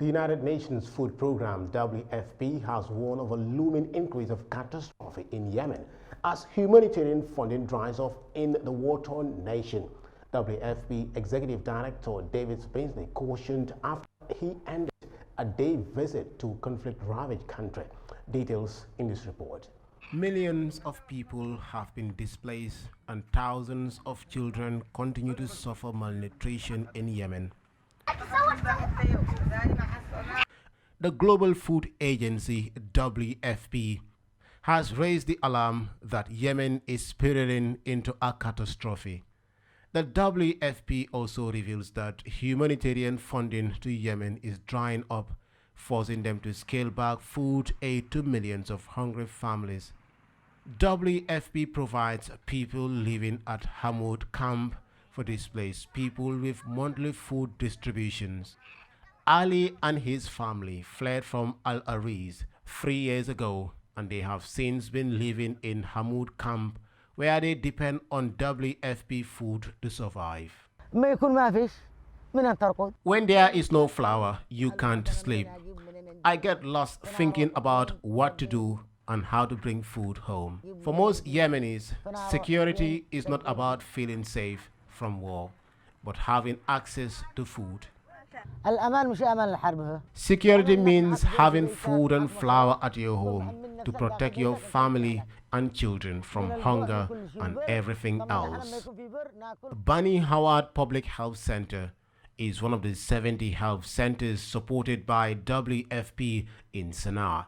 The United Nations Food Programme (WFP) has warned of a looming increase of catastrophe in Yemen as humanitarian funding dries off in the war-torn nation. WFP Executive Director David Spinsley cautioned after he ended a day visit to conflict-ravaged country. Details in this report. Millions of people have been displaced and thousands of children continue to suffer malnutrition in Yemen. The Global Food Agency WFP has raised the alarm that Yemen is spiraling into a catastrophe. The WFP also reveals that humanitarian funding to Yemen is drying up, forcing them to scale back food aid to millions of hungry families. WFP provides people living at Hamoud camp for displaced people with monthly food distributions. Ali and his family fled from Al Ariz 3 years ago, and they have since been living in Hamoud camp, where they depend on WFP food to survive. When there is no flour, you can't sleep. I get lost thinking about what to do and how to bring food home. For most Yemenis, security is not about feeling safe from war, but having access to food. Security means having food and flour at your home to protect your family and children from hunger and everything else. Bani Hawad Public Health Center is one of the 70 health centers supported by WFP in Sana'a.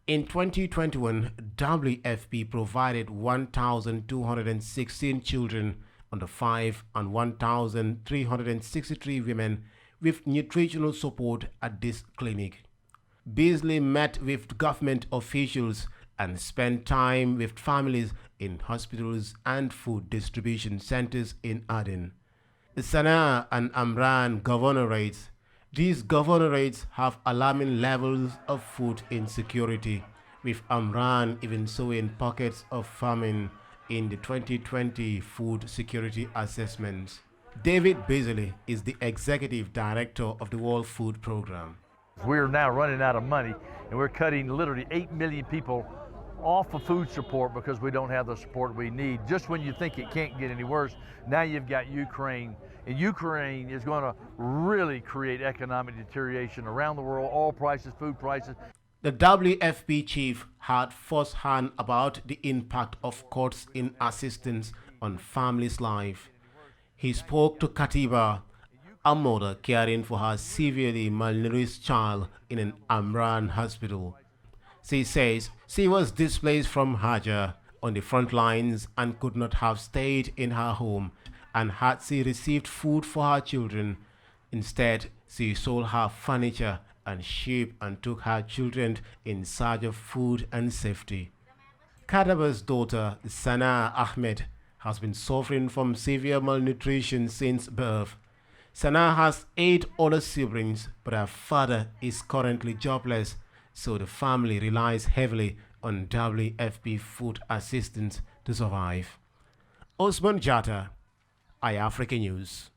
In 2021, WFP provided 1,216 children under 5 and 1,363 women with nutritional support at this clinic. Beasley met with government officials and spent time with families in hospitals and food distribution centers in Aden. The Sana'a and Amran governorates. These governorates have alarming levels of food insecurity, with Amran even showing pockets of famine in the 2020 Food Security Assessments. David Beasley is the executive director of the World Food Programme. We're now running out of money, and we're cutting literally 8 million people off of food support because we don't have the support we need. Just when you think it can't get any worse, now you've got Ukraine, and Ukraine is going to really create economic deterioration around the world, oil prices, food prices. The WFP chief had firsthand about the impact of cuts in assistance on families' life. He spoke to Katiba, a mother caring for her severely malnourished child in an Amran hospital. She says she was displaced from Hajar on the front lines and could not have stayed in her home, and had she received food for her children. Instead, she sold her furniture and sheep and took her children in search of food and safety. Katiba's daughter, Sana Ahmed, has been suffering from severe malnutrition since birth. Sana has 8 older siblings, but her father is currently jobless, so the family relies heavily on WFP food assistance to survive. Osman Jatta, Eyeafrica News.